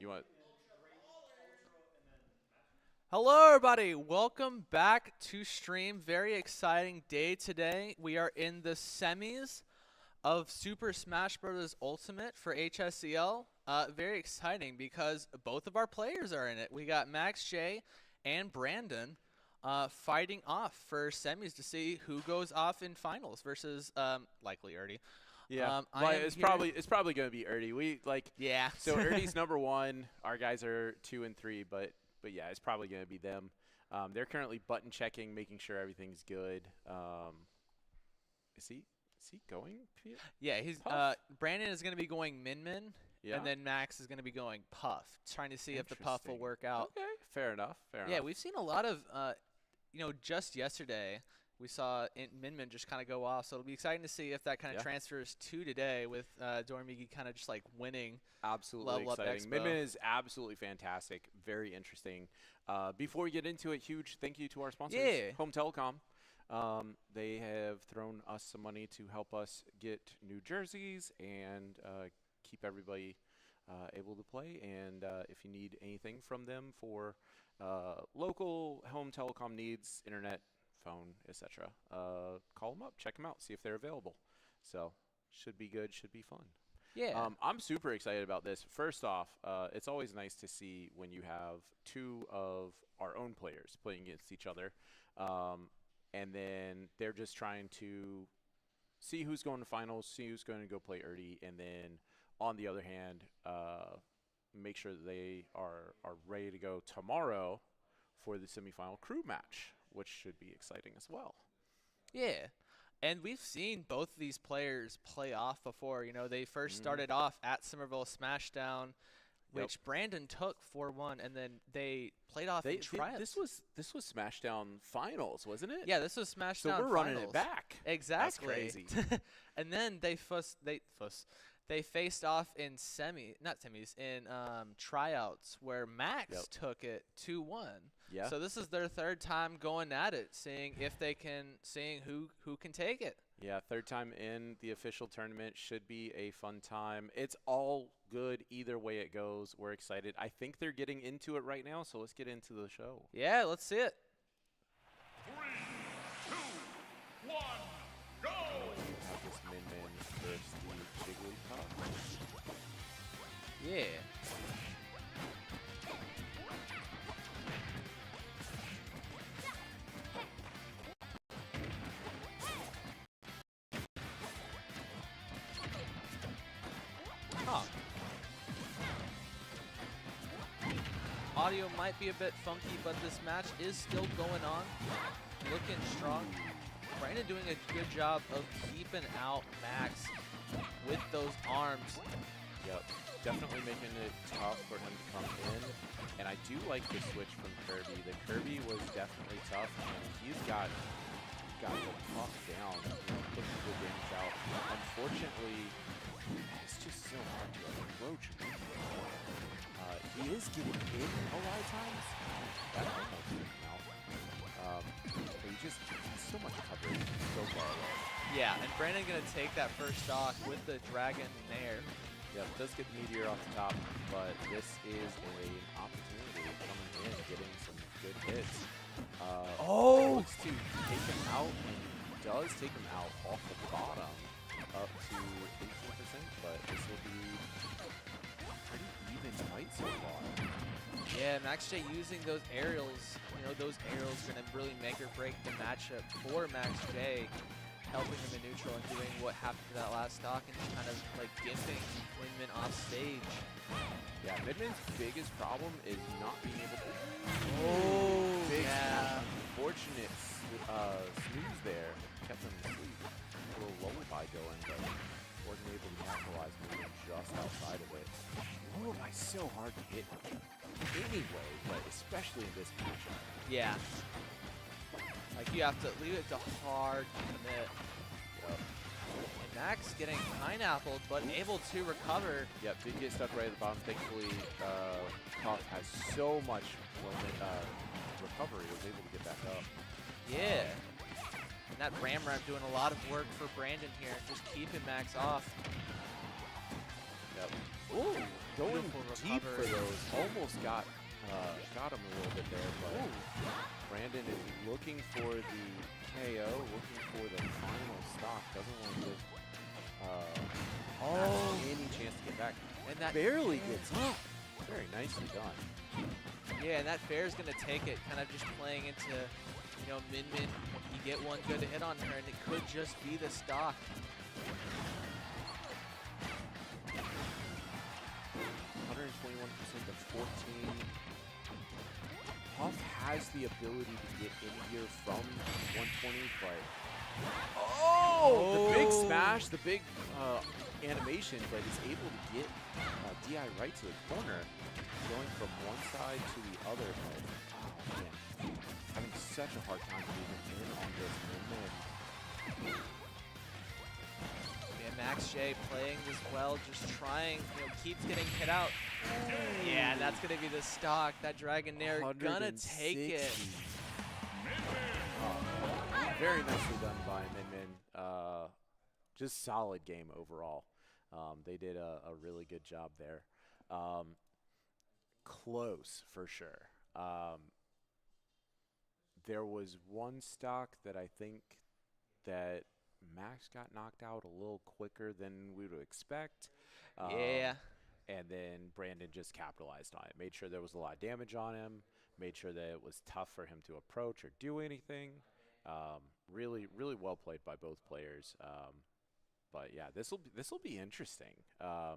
You want? Hello, everybody. Welcome back to stream. Very exciting day today. We are in the semis of Super Smash Bros. Ultimate for HSEL. Very exciting because both of our players are in it. We got Max J and Brandon fighting off for semis to see who goes off in finals versus likely Erdy. Yeah, it's probably gonna be Erdy. Yeah. So Erdy's number 1. Our guys are 2 and 3, but yeah, it's probably gonna be them. They're currently button checking, making sure everything's good. Is he going? Yeah, he's Puff? Brandon is gonna be going Min, Yeah. and then Max is gonna be going Puff, trying to see if the Puff will work out. Okay, fair enough. Yeah, we've seen a lot of, just yesterday we saw Min just kind of go off, so it'll be exciting to see if that kind of transfers to today with Dormigi kind of just like winning. Absolutely Level Up exciting. Expo. Min is absolutely fantastic. Very interesting. Before we get into it, huge thank you to our sponsors, Yeah. Home Telecom. They have thrown us some money to help us get new jerseys and keep everybody able to play. And if you need anything from them for local home telecom needs, internet, phone, etc., call them up, check them out, see if they're available. So should be good, should be fun. Yeah. I'm super excited about this. First off, it's always nice to see when you have 2 of our own players playing against each other, and then they're just trying to see who's going to finals, see who's going to go play Erdy, and then on the other hand, make sure that they are ready to go tomorrow for the semifinal crew match, which should be exciting as well. Yeah. And we've seen both of these players play off before. You know, they first started off at Somerville Smashdown, which Brandon took 4-1, and then they played off in tryouts. This was Smashdown finals, wasn't it? Yeah, this was Smashdown So we're running it back. Exactly. That's crazy. And then they faced off in tryouts where Max took it 2-1. Yeah. So this is their 3rd time going at it, seeing who can take it. Yeah, 3rd time in the official tournament. Should be a fun time. It's all good either way it goes. We're excited. I think they're getting into it right now, so let's get into the show. Yeah, let's see it. 3, 2, 1, go! We have this Min versus the Jigglypuff. Yeah. Audio might be a bit funky, but this match is still going on. Looking strong. Brandon doing a good job of keeping out Max with those arms. Yep, definitely making it tough for him to come in. And I do like the switch from Kirby. The Kirby was definitely tough, and he's got the Puff down, putting good damage out. Unfortunately, it's just so hard to approach him. He is getting in a lot of times. That almost took him out. But he just has so much coverage so far away. Yeah, and Brandon gonna take that first stock with the Dragon Nair. Yeah, does get the Meteor off the top, but this is an opportunity coming in, getting some good hits. Looks to take him out, and does take him out off the bottom up to 18%, but this will be pretty even fight so far. Yeah, Max J using those aerials. You know, those aerials are gonna really make or break the matchup for Max J, helping him in neutral and doing what happened to that last stock and just kind of like gimping Min off stage. Yeah, Midman's biggest problem is not being able to. Yeah. Unfortunate snooze there. Kept him asleep. A little lullaby going, but wasn't able to capitalize moving just outside of it. Lullaby's so hard to hit anyway, but especially in this matchup. Yeah. Like you have to leave it to hard commit. Yep. And Max getting pineappled, but able to recover. Yep, did get stuck right at the bottom. Thankfully, Puff has so much recovery, was able to get back up. Yeah. And that Ram doing a lot of work for Brandon here, just keeping Max off. Yep. Ooh. Going Beautiful deep for recovery. those. Almost got him a little bit there, but Brandon is looking for the KO, looking for the final stock. Doesn't want to give Max any chance to get back. And that Barely gets up. Very nicely done. Yeah, and that fair is going to take it, kind of just playing into, you know, Min Min. You get one good hit on her, and it could just be the stock. 121% to 14. Puff has the ability to get in here from 120, but the big smash, the big animation, but is able to get DI right to the corner, going from one side to the other. But oh man, having such a hard time moving in on this Min. Yeah, Max J playing this well, just trying, you know, keeps getting hit out. Yeah, and that's going to be the stock. That Dragonair gonna take it. Very nicely done by Min Min. Just solid game overall. They did a really good job there. Close for sure. There was one stock that I think that Max got knocked out a little quicker than we would expect. Yeah. And then Brandon just capitalized on it. Made sure there was a lot of damage on him. Made sure that it was tough for him to approach or do anything. Really, really well played by both players. But yeah, this will be interesting. I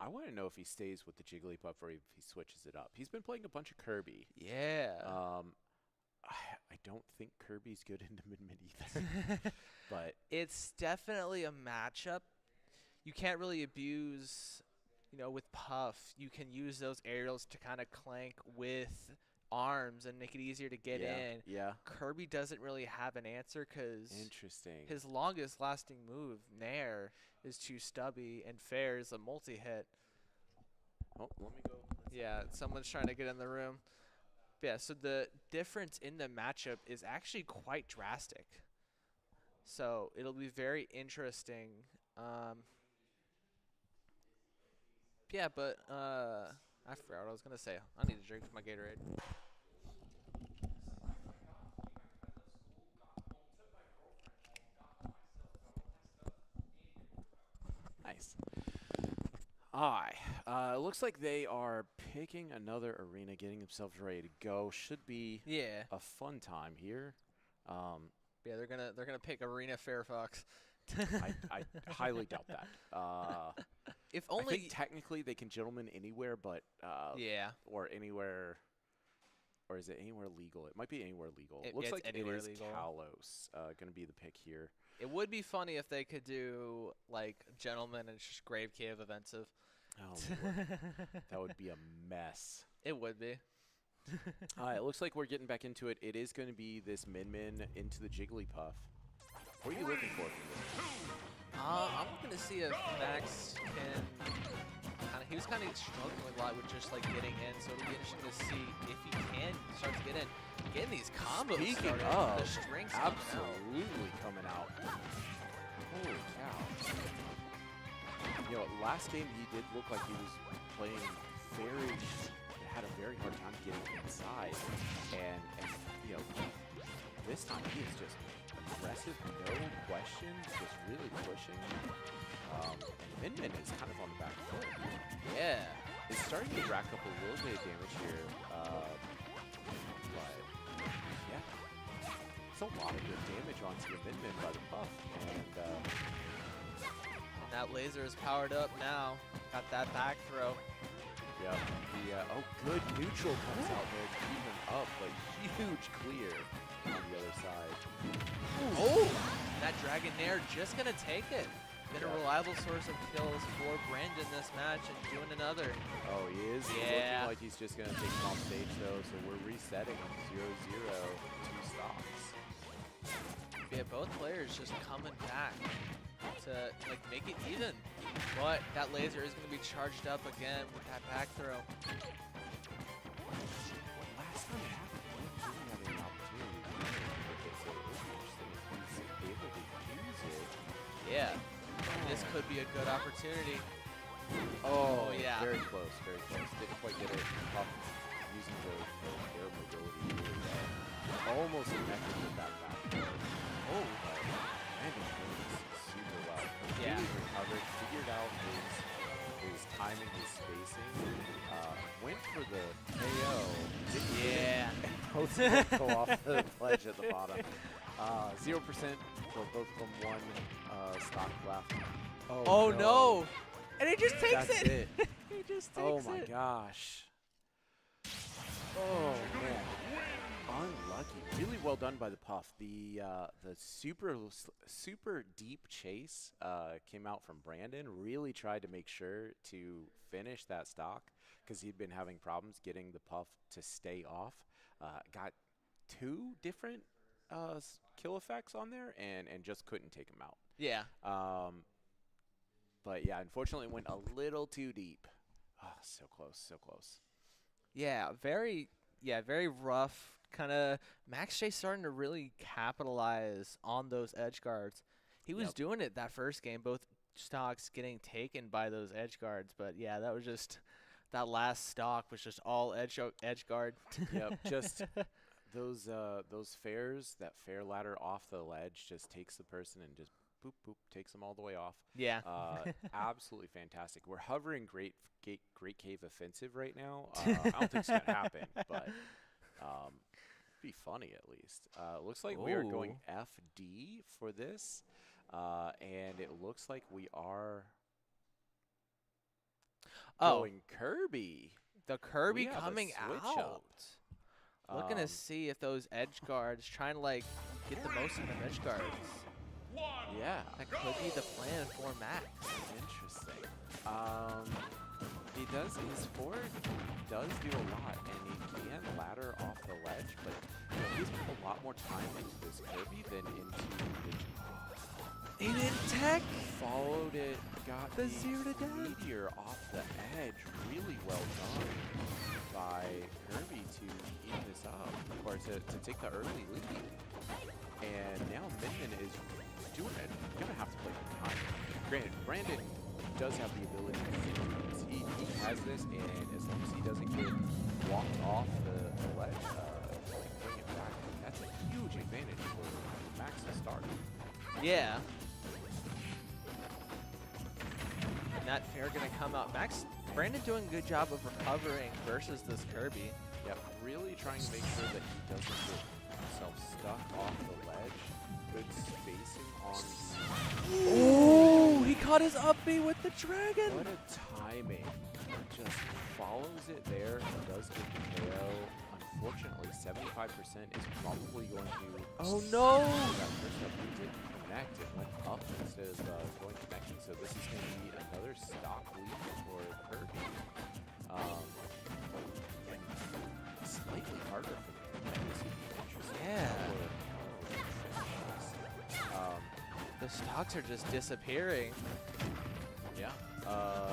want to know if he stays with the Jigglypuff or if he switches it up. He's been playing a bunch of Kirby. Yeah. I don't think Kirby's good into Min either. But it's definitely a matchup. You can't really abuse, you know, with Puff. You can use those aerials to kind of clank with arms and make it easier to get in. Yeah. Kirby doesn't really have an answer because his longest lasting move, Nair, is too stubby, and Fair is a multi-hit. Oh, let me go. Yeah, someone's trying to get in the room. Yeah, so the difference in the matchup is actually quite drastic. So it'll be very interesting. Yeah, but I forgot what I was going to say. I need to drink my Gatorade. Nice. It looks like they are picking another arena, getting themselves ready to go. Should be a fun time here. Yeah, they're gonna pick Arena Fairfox. I highly doubt that. If only I think technically they can gentleman anywhere, but or anywhere, or is it anywhere legal? It might be anywhere legal. It looks like it is legal. Kalos going to be the pick here. It would be funny if they could do like gentleman and just Grave Cave offensive. Oh, Lord. That would be a mess. It would be. It looks like we're getting back into it. It is going to be this Min Min into the Jigglypuff. What are you looking for from this? I'm looking to see if Max can he was kind of struggling a lot with just like getting in, so it'll be interesting to see if he can start to get in. Getting these combos Speaking started, of, the strings absolutely coming out. Holy cow. You know, last game he did look like he was playing had a very hard time getting inside. And you know, this time he is just aggressive, no questions, just really pushing. And Min Min is kind of on the back foot. Yeah. It's starting to rack up a little bit of damage here. But yeah, it's a lot of good damage onto the Min Min by the Puff. And that laser is powered up now. Got that back throw. Yep. Oh, good neutral comes out there to keep him up, but huge clear on the other side. Oh! That Dragonair just going to take it. Been a reliable source of kills for Brandon this match and doing another. Oh, he is? Yeah. Looking like he's just going to take him off stage, though, so we're resetting 0-0, 2 stocks. Yeah, both players just coming back to like make it even. But that laser is going to be charged up again with that back throw. Last time it happened, he didn't have any opportunity to use it, so it would be interesting if he's able to use it. Yeah, this could be a good opportunity. Oh, yeah. Very close, very close. Didn't quite get it. Puff using the air mobility really well. Almost connected with that back throw. Oh. But Brandon doing this super well. Yeah. Really recovered, figured out his timing, his spacing. Went for the KO. Didn't get it, Yeah. and both of them go off the ledge at the bottom. 0% for both of them. One stock left. Oh no! And he just takes That's it. it. He just takes Oh my it. gosh. Oh man. Unlucky. Really well done by the Puff. The super deep chase came out from Brandon. Really tried to make sure to finish that stock because he'd been having problems getting the Puff to stay off. Got 2 different kill effects on there and just couldn't take him out. Yeah. But yeah, unfortunately went a little too deep. Oh, so close, so close. Yeah, very rough. Kind of Max J starting to really capitalize on those edge guards. He was doing it that first game, both stocks getting taken by those edge guards. But yeah, that was just that last stock was just all edge guard. Yep, just those fairs, that fair ladder off the ledge just takes the person and just boop boop takes them all the way off. Yeah. Absolutely fantastic. We're hovering great cave offensive right now. I don't think it's gonna happen, but be funny at least. Looks like we are going FD for this, and it looks like we are going Kirby. The Kirby We have a coming switch out. up. Looking to see if those edge guards trying to like get the most of them edge guards. Yeah. That could be the plan for Max. Interesting. He does, his forward does do a lot, and he can ladder off the ledge, but you know, he's put a lot more time into this Kirby than into the He didn't tech. Followed it, got The 0 to death. meteor off the edge. Really well done by Kirby to eat this up, or to take the early lead. And now Minmin is doing it. Gonna have to play the time. Granted, Brandon does have the ability to do this. He has this, and as long as he doesn't get walked off the ledge, like bring it back, that's a huge advantage for Max to start. Yeah. And that fair gonna come out. Brandon doing a good job of recovering versus this Kirby. Yep, really trying to make sure that he doesn't get himself stuck off the ledge. Good spacing on the... Oh, he caught his up B with the dragon. What a timing. Just follows it there and does get the KO. Unfortunately, 75% is probably going to... Oh no! That first up he didn't connect. It went up instead of going connecting. So this is going to be another stock lead for Kirby. And slightly harder for them. This would be interesting. Yeah. The stocks are just disappearing. Yeah. Oh,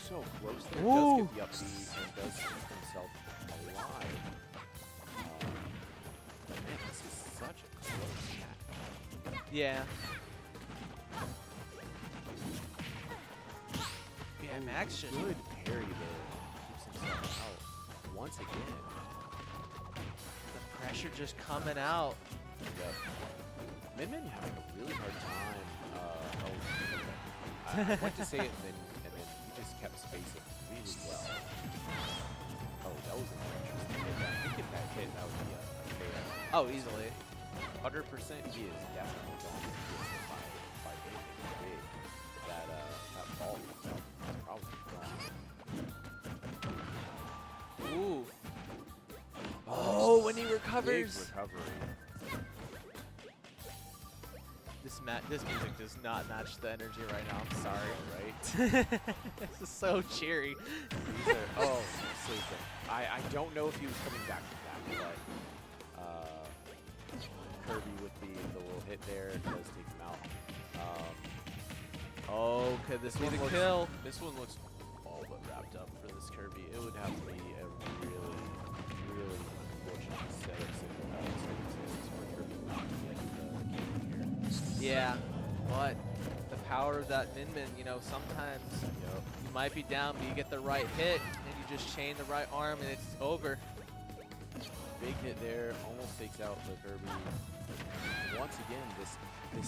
so close there. Ooh. Does get the up B and does keep himself alive. Man, this is such a close match. Yeah. Yeah, Max just Good parry there. Keeps himself out once again. the pressure just coming out. Yep. Minmin having a really hard time. I went to say it and then he just kept spacing really well. Oh, that was an interesting hit. I think if that hit, that would be a KO. Oh, easily. 100% he is definitely going to get hit by anything big. That ball itself is probably gone. Ooh. Oh, when he Big recovers. recovery. This music does not match the energy right now. I'm sorry. Right? This is so cheery. These are, oh, sleeping. I don't know if he was coming back from that, but Kirby with the little hit there does take him out. Oh, could this be one the looks- kill? This one looks all but wrapped up for this Kirby. It would have to be a really, really unfortunate set of circumstances for Kirby not to win the game here. Yeah, but the power of that Min-Min. You know, sometimes you might be down, but you get the right hit, and you just chain the right arm, and it's over. Big hit there, almost takes out the Kirby. And once again, this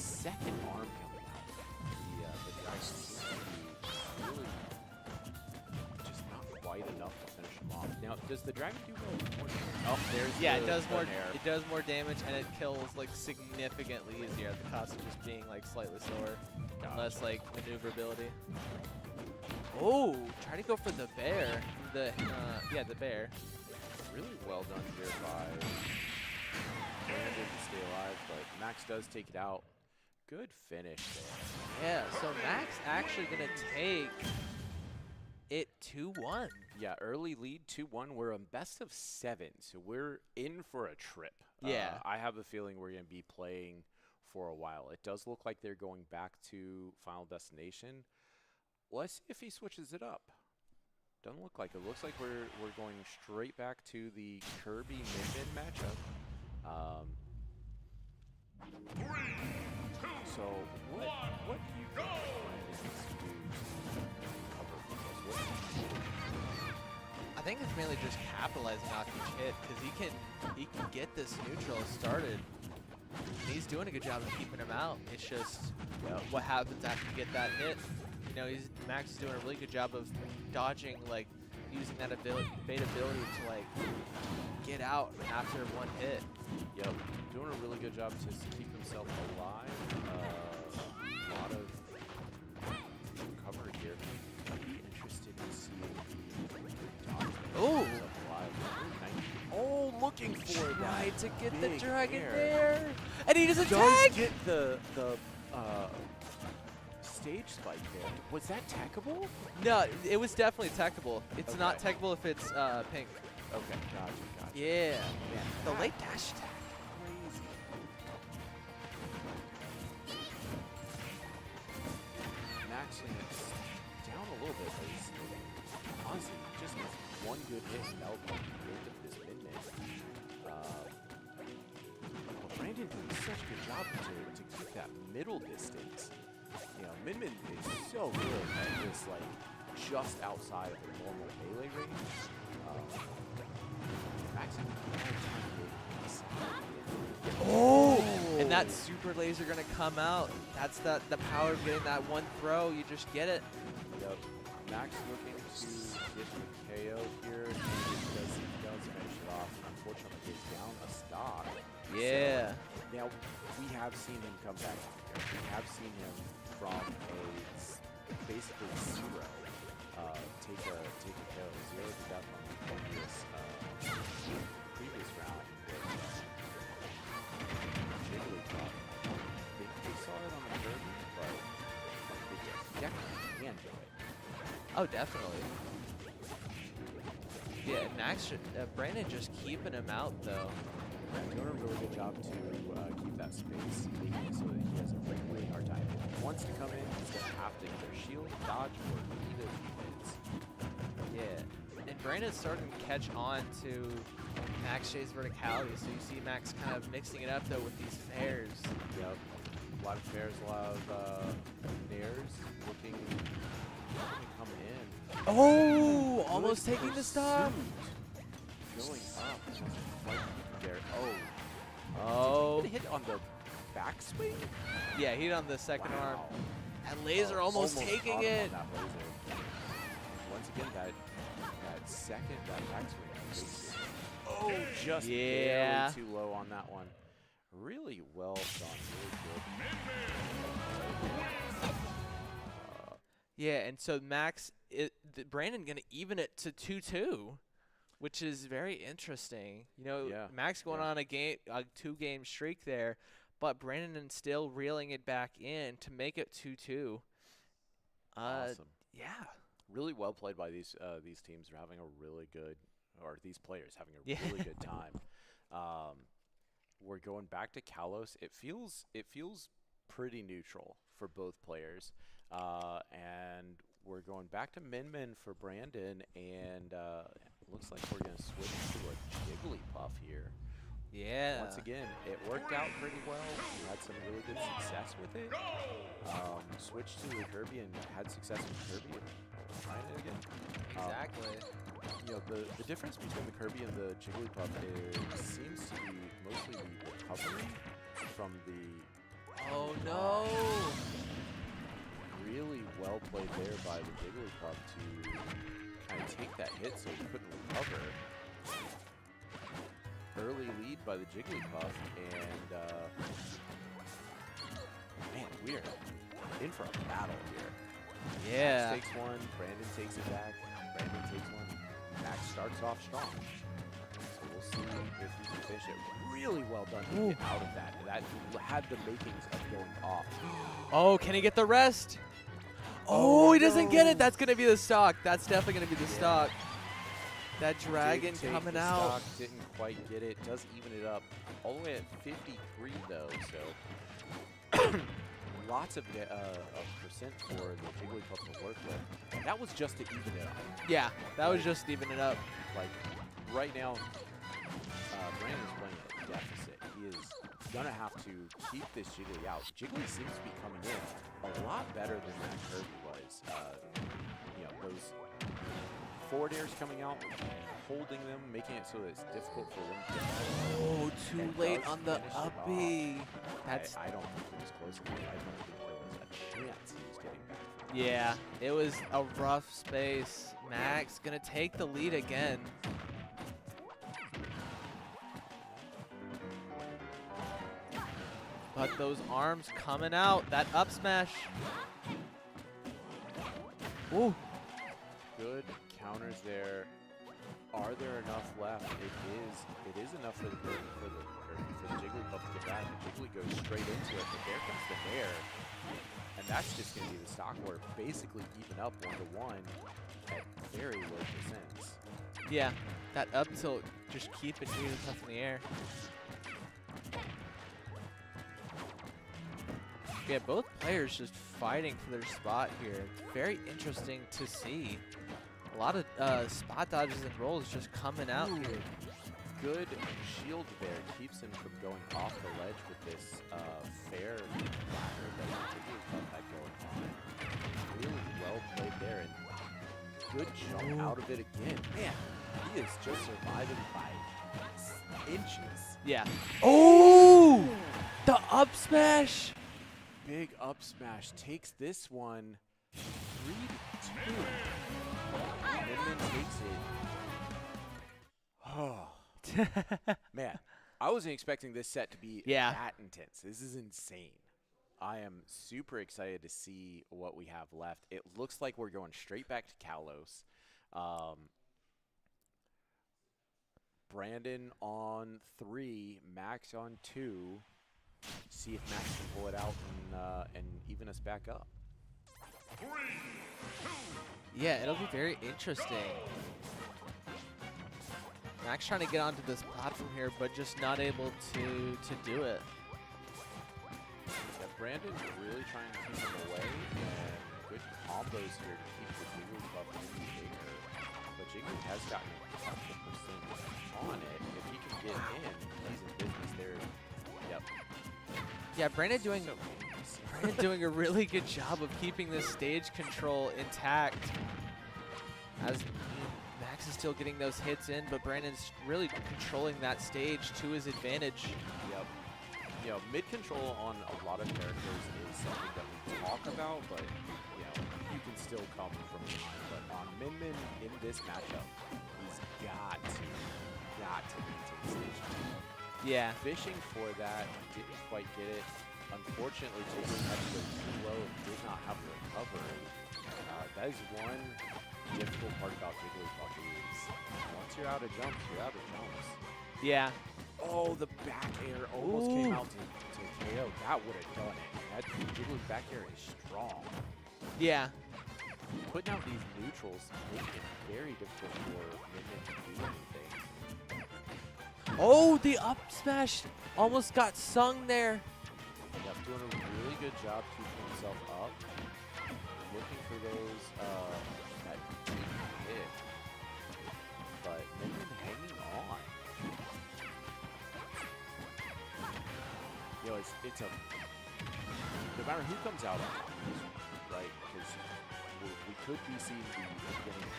second arm coming out, the Dragon seems to be really just not quite enough to finish him off. Now, does the Dragon do more damage? Oh, there's Yeah, the, it does the more. nair. It does more damage, and it kills like significantly easier at the cost of just being like slightly slower, and less like maneuverability. Oh, try to go for the bear. The bear. Really well done here by Brandon to stay alive, but Max does take it out. Good finish there. Yeah. So Max actually gonna take it 2-1. Yeah, early lead 2-1. We're on best of 7, so we're in for a trip. Yeah. I have a feeling we're going to be playing for a while. It does look like they're going back to Final Destination. Let's see if he switches it up. Doesn't look like it. Looks like we're going straight back to the Kirby Min-Min matchup. So what do you think Brandon needs to do to cover for this? I think it's mainly just capitalizing off each hit, because he can get this neutral started. And he's doing a good job of keeping him out. It's just what happens after you get that hit. You know, Max is doing a really good job of dodging, like using that evade ability to like get out after one hit. Yep, doing a really good job to keep himself alive. A lot of cover here. I'd be interested to see the dodge. Oh! Oh, looking for Tried that to get the big dragon air. there, and he doesn't Does tag. get the stage spike there. Was that tackable? No, it was definitely techable. It's not Okay. techable if it's pink. Okay, gotcha. Yeah, Man, the that- late dash attack. Crazy. Maxing it down a little bit, but he's honestly just needs one good hit and that'll be the end of this Min-Min. But Brandon doing such a good job to keep that middle distance. You know, Min-Min is so good at this, like, just outside of the normal melee range. Max having a hard time getting inside. Oh! And that super laser gonna come out. That's the power of getting that one throw. You just get it. Yep. Max looking to get the KO here. He does finish it off. Unfortunately, he's down a stock. Yeah. So, now, we have seen him come back here. We have seen him from basically 0 take a KO. 0 to death on the previous round. Jigglypuff. They saw it on the Kirby, but they definitely can do it. Oh, definitely. Yeah, Max, Brandon just keeping him out though. Doing a really good job to keep that space, making it so that he has a really hard time. If he wants to come in, he's going to have to either shield, dodge, or beat it hits. Yeah. And Brandon's starting to catch on to Max Shay's verticality, so you see Max kind of mixing it up though with these fairs. Yep. A lot of fairs, a lot of nairs looking coming in. Oh! Almost Good taking the stop. pursuit. Going up. Right there. Oh. Oh. Did he hit on the backswing? Yeah, he hit on the second arm. Wow. That laser almost taking caught him it. on that laser. Once again, that backswing. Oh, just Yeah. barely too low on that one. Really well done. Really good. Yeah, and so Max, Brandon gonna even it to 2-2, which is very interesting. You know, Yeah, Max going on a 2-game streak there, but Brandon still reeling it back in to make it 2-2. Awesome. Yeah. Really well played by these teams. They're having a really good, or these players having a Yeah. really good time. We're going back to Kalos. It feels pretty neutral for both players, and we're going back to Min-Min for Brandon, and looks like we're gonna switch to a Jigglypuff here. Yeah. Once again, it worked out pretty well. We had some really good success with it. Switched to the Kirby and had success with Kirby and trying it again. Exactly. You know, the difference between the Kirby and the Jigglypuff seems to be mostly the recovery from the Oh no! really well played there by the Jigglypuff to kind of take that hit so he couldn't recover. Early lead by the Jigglypuff, and man, we're in for a battle here. Yeah. Max takes one, Brandon takes it back, Brandon takes one. Max starts off strong. So we'll see if he can finish it. Really well done to get out of that. That had the makings of going off. Oh, can he get the rest? Oh, he doesn't get it. That's going to be the stock. That's definitely going to be the stock. That dragon Did take coming the out. stock, didn't quite get it. Does even it up. All the way at 53 though, so lots of percent for the Jigglypuff to work with. That was just to even it up. Yeah, that was just even it up. Like right now, Brandon's playing at deficit. He is gonna have to keep this Jiggly out. Jiggly seems to be coming in a lot better than that Kirby was. You know, those forward airs coming out, holding them, making it so that it's difficult for them to get out. Oh, too And late does on the finish it off. uppy. That's I don't think it was close enough. I don't think there was a chance he was getting back. yeah. It was a rough space. Max gonna take the lead again. But those arms coming out. That up smash. Ooh. Good counters there. Are there enough left? It is enough for the Jigglypuff to get back. The Jiggly goes straight into it, but there comes the Nair. And that's just going to be the stock where basically even up 1-to-1 at very low percents. Yeah. That up tilt just keeping Jigglypuff in the air. Yeah, both players just fighting for their spot here. It's very interesting to see. A lot of spot dodges and rolls just coming out here. Good shield there keeps him from going off the ledge with this fair ladder that the Jigglypuff had going on. Really well played there, and good jump out of it again. Man, he is just surviving by inches. Yeah. Oh! The up smash! Big up smash takes this one 3-2. Midman takes it. Oh, man. I wasn't expecting this set to be that intense. This is insane. I am super excited to see what we have left. It looks like we're going straight back to Kalos. Brandon on 3, Max on 2. See if Max can pull it out and even us back up. 3, 2, Yeah, it'll be very interesting. Max trying to get onto this platform here, but just not able to do it. Yeah, Brandon's really trying to keep him away, and good combos here to keep the Jigglypuff in the air. But Jiggly has gotten a couple percent on it. If he can get in, he's in business there. Yep. Yeah, Brandon doing a really good job of keeping this stage control intact. As Max is still getting those hits in, but Brandon's really controlling that stage to his advantage. Yep. You know, mid control on a lot of characters is something that we talk about, but you know, you can still come from behind. But on Min in this matchup, he's got to maintain stage control. Yeah. Fishing for that, didn't quite get it. Unfortunately, Jiggly had to go too low and did not have the recovery. That is one difficult part about Jigglypuff is once you're out of jumps, you're out of jumps. Yeah. Oh, the back air almost came out to KO. That would have done it. That Jiggly's back air is strong. Yeah. Putting out these neutrals making it very difficult for Minion to do anything. Oh, the up smash almost got sung there. Yep, doing a really good job keeping himself up. Looking for those, that deep hit. But Minion hanging on. it's a no matter who comes out on top, right? Because we could be seeing the beginning.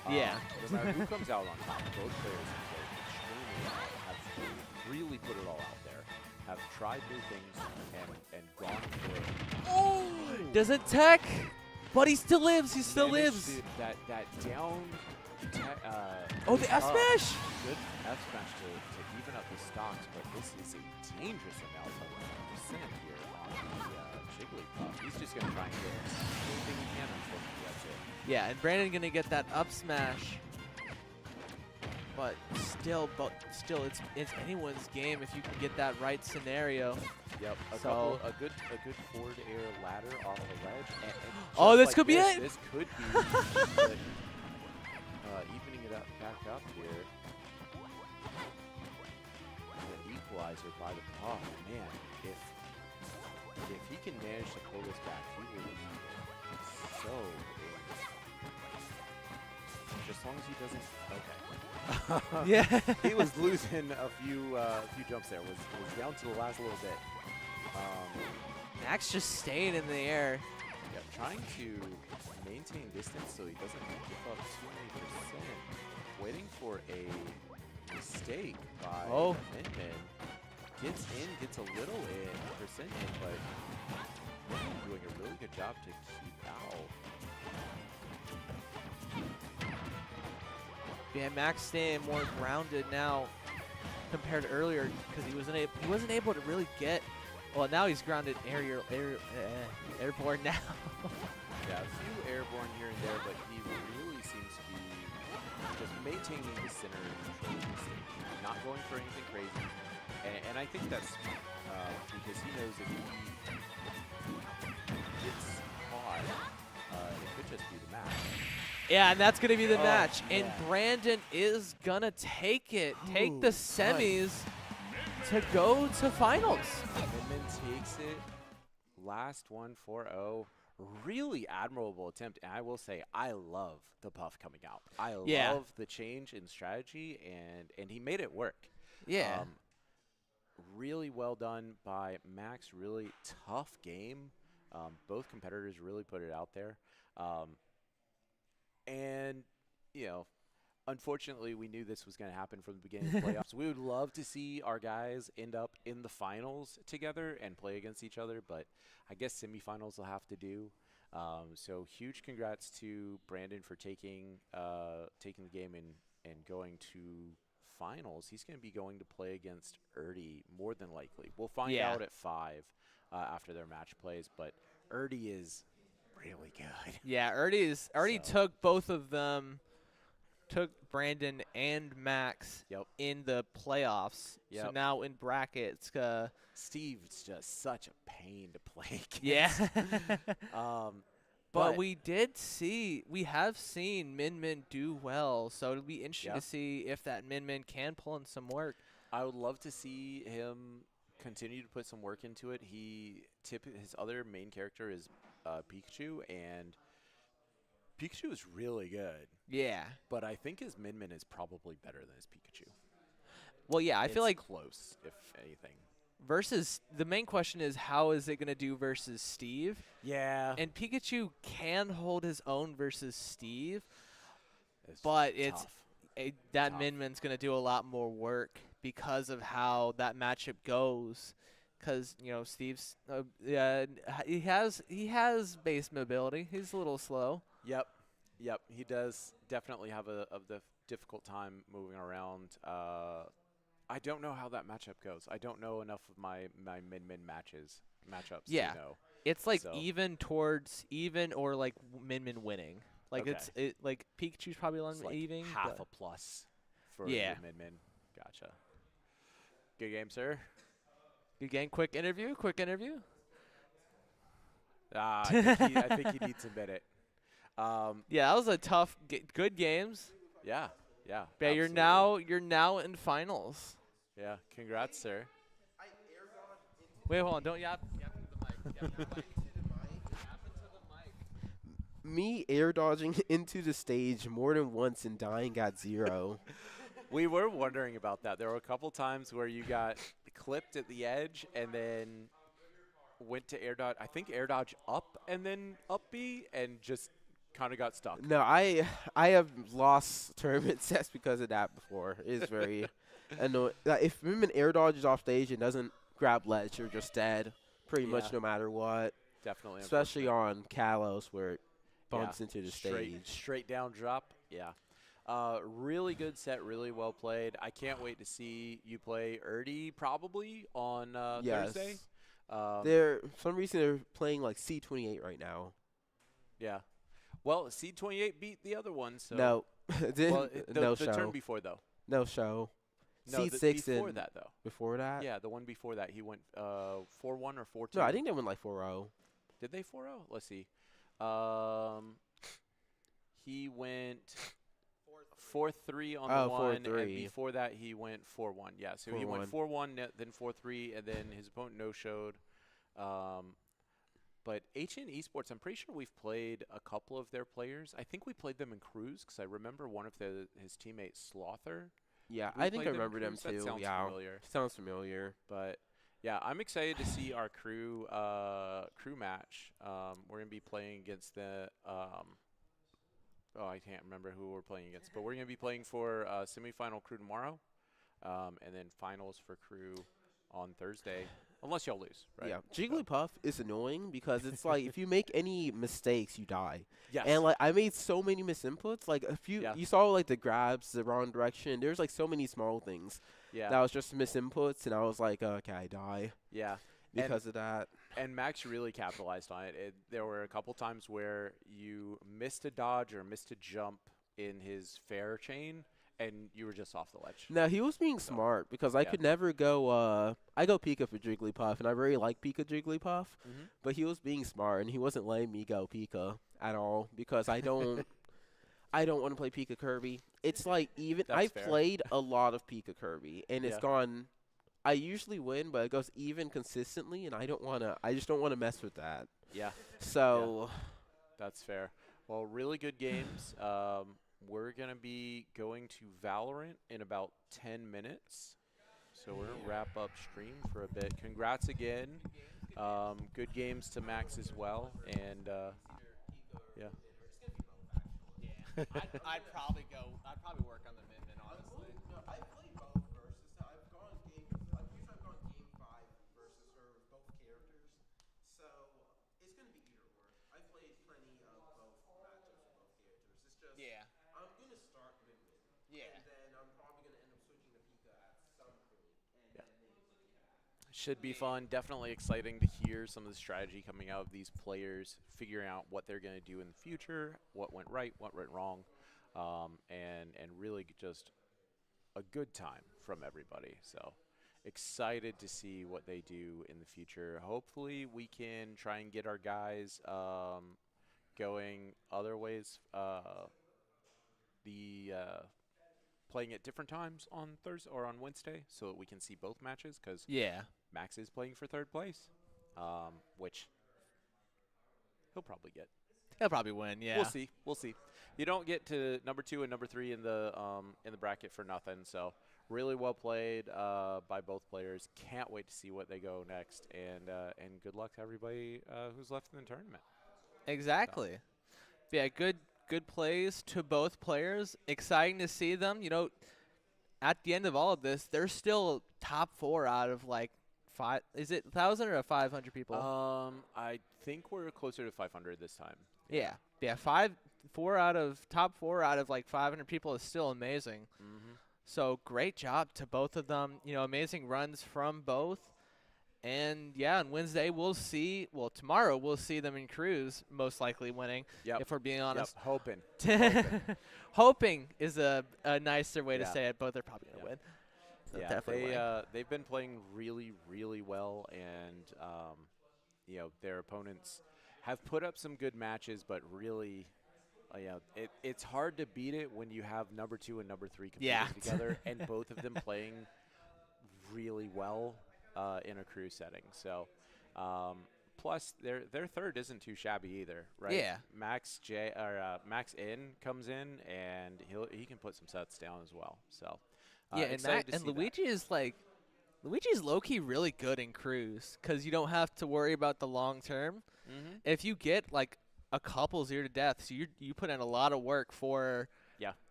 Yeah. No matter who comes out on top, both players have played extremely well, have really put it all out there, have tried new things, and gone for it. Oh! Doesn't tech, but he still lives. He still Managed lives. That down. Oh, the F smash! Good F smash to even up the stocks, but this is a dangerous amount of percent here on the Jigglypuff. He's just going to try and get anything he can, unfortunately. That's it. Yeah, and Brandon going to get that up smash. But still, it's anyone's game if you can get that right scenario. Yep, a good forward air ladder off the ledge. And Oh, this like could be it. This could be the, evening it back up here. The equalizer by the Puff. Man, if he can manage to pull this back, he will be so dangerous. Just as long as he doesn't. Okay. Yeah. He was losing a few jumps there. Was down to the last little bit. Max just staying in the air. Yeah, trying to maintain distance so he doesn't give up too many percent. Waiting for a mistake by Min. Gets in, gets a little percent in, but doing a really good job to keep out. Yeah, Max staying more grounded now compared to earlier because he wasn't able to really get. Well, now he's grounded airborne now. Yeah, a few airborne here and there, but he really seems to be just maintaining the center control of the stage, not going for anything crazy. And I think that's because he knows if he gets caught, it could just be the match. Yeah, and that's going to be the match. Yeah. And Brandon is going to take it, take the semis to go to finals. Min takes it. Last one, 4-0. Really admirable attempt. And I will say, I love the Puff coming out. I love the change in strategy, and he made it work. Yeah. Really well done by Max. Really tough game. Both competitors really put it out there. And, you know, unfortunately, we knew this was going to happen from the beginning of the playoffs. We would love to see our guys end up in the finals together and play against each other, but I guess semifinals will have to do. So huge congrats to Brandon for taking the game and going to finals. He's going to be going to play against Erdy more than likely. We'll find out at 5 after their match plays, but Erdy is really good. Yeah, Erdy took both of them, took Brandon and Max in the playoffs. So now in brackets, Steve's just such a pain to play against. Yeah. But we have seen Min do well, so it'll be interesting to see if that Min can pull in some work. I would love to see him continue to put some work into it. His other main character is Pikachu, and Pikachu is really good. Yeah. But I think his Min is probably better than his Pikachu. Well, yeah, I feel like close, if anything. Versus, the main question is, how is it going to do versus Steve? Yeah. And Pikachu can hold his own versus Steve, It's but tough. that Min-Min's going to do a lot more work because of how that matchup goes. Because, you know, Steve's, he has base mobility. He's a little slow. Yep. He does definitely have the difficult time moving around. I don't know how that matchup goes. I don't know enough of my Min matchups. Yeah. To know. It's like even or like Min winning. Like like Pikachu's probably on It's like even. half a plus for Min. Gotcha. Good game, sir. Good game. Quick interview. I think he needs a minute. Yeah, that was a tough, good games. Yeah. Yeah, you're now in finals. Yeah, congrats, sir. Wait, hold on. Don't yap into the mic. Me air dodging into the stage more than once and dying at 0. We were wondering about that. There were a couple times where you got clipped at the edge and then went to air dodge. I think air dodge up and then up B and just kind of got stuck. No, I have lost tournament sets because of that before. It is very annoying. Like, if Moonman air dodges off stage and doesn't grab ledge, you're just dead pretty much no matter what. Definitely. Especially on Kalos where it bumps into the stage. Straight down drop. Yeah. Really good set, really well played. I can't wait to see you play Erdy probably on Thursday. For some reason they're playing like C28 right now. Yeah. Well, C28 beat the other one, so No. the show. turn before though. No show. No, C6 before that though. Before that? Yeah, the one before that he went 4-1 or 4-2. No, I think they went like 4-0. Did they 4-0? Let's see. He went 4-3 on the one, 4-3. and before that he went 4-1. Yeah, so he went 4-1, then 4-3, and then his opponent no-showed. But HN Esports, I'm pretty sure we've played a couple of their players. I think we played them in Cruise because I remember one of his teammates, Slother. Yeah, We I think I played remember them in Cruise. too. That sounds Yeah, familiar. sounds familiar. But yeah, I'm excited to see our crew match. We're gonna be playing against the I can't remember who we're playing against, but we're gonna be playing for semifinal crew tomorrow, and then finals for crew on Thursday. Unless y'all lose, right? Yeah, Jigglypuff is annoying because it's like if you make any mistakes, you die. Yes. And like I made so many misinputs. Like you saw like the grabs the wrong direction. There's like so many small things. Yeah. That was just misinputs, and I was like, okay, I die. Yeah. Because of that. And Max really capitalized on it. There were a couple times where you missed a dodge or missed a jump in his fair chain, and you were just off the ledge. No, he was being smart because I could never go. I go Pika for Jigglypuff, and I really like Pika Jigglypuff. But he was being smart, and he wasn't letting me go Pika at all because I don't. I don't want to play Pika Kirby. It's like I've played a lot of Pika Kirby, and it's gone. I usually win, but it goes even consistently, and I don't want to. I just don't want to mess with that. Yeah. So. Yeah. That's fair. Well, really good games. We're going to be going to Valorant in about 10 minutes. So we're going to wrap up stream for a bit. Congrats again. Good games to Max as well. And, yeah. I'd probably work on the Min, honestly. I've played both versus. I've gone game 5 versus her with both characters. So it's going to be either or. I've played plenty of both matchups with both characters. It's just I'm going to start Min. Yeah. And then I'm probably going to end up switching to Pika at some point. And then maybe Should be fun. Definitely exciting to hear some of the strategy coming out of these players, figuring out what they're going to do in the future, what went right, what went wrong, and really just a good time from everybody. So excited to see what they do in the future. Hopefully we can try and get our guys going other ways. Playing at different times on Thursday or on Wednesday so that we can see both matches because Max is playing for third place, which he'll probably get. He'll probably win, yeah. We'll see. You don't get to number 2 and number 3 in the bracket for nothing. So really well played by both players. Can't wait to see what they go next, and good luck to everybody who's left in the tournament. Exactly. So. Yeah, good plays to both players. Exciting to see them. You know, at the end of all of this, they're still top 4 out of like 5. Is it 1,000 or 500 people? I think we're closer to 500 this time. Yeah. Top 4 out of like 500 people is still amazing. So great job to both of them. You know, amazing runs from both. And yeah, on Wednesday we'll see. Well, tomorrow we'll see them in Cruise, most likely winning. If we're being honest. Hoping. Hoping is a nicer way to say it. Both are probably gonna win. So Yeah, they've been playing really, really well, and you know, their opponents have put up some good matches, but really, it's hard to beat it when you have number 2 and number 3 competing together, and both of them playing really well in a crew setting. So, plus their third isn't too shabby either, right? Yeah. Max N comes in, and he can put some sets down as well. So. And Luigi is like Luigi's low-key really good in Cruise because you don't have to worry about the long term. Mm-hmm. If you get like a couple 0 to deaths, you put in a lot of work for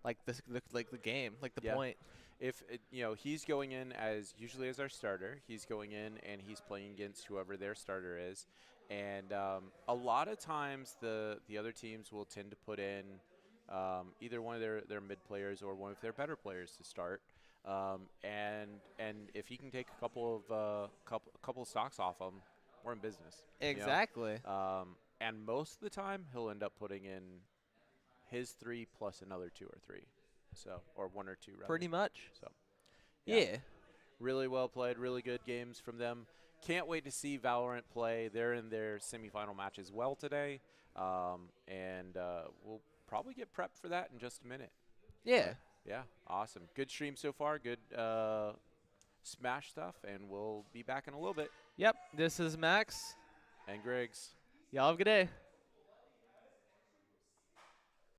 like the game, like the point. If he's going in as usually as our starter, he's going in and he's playing against whoever their starter is, and a lot of times the other teams will tend to put in either one of their mid players or one of their better players to start, and if he can take a couple of stocks off him, we're in business. Exactly. And most of the time he'll end up putting in his 3 plus another 2 or 3. So, or 1 or 2, rather. Pretty much. So, yeah. Really well played, really good games from them. Can't wait to see Valorant play. They're in their semifinal match as well today. And we'll probably get prepped for that in just a minute. Yeah. Yeah, awesome. Good stream so far, good Smash stuff, and we'll be back in a little bit. Yep. This is Max. And Griggs. Y'all have a good day.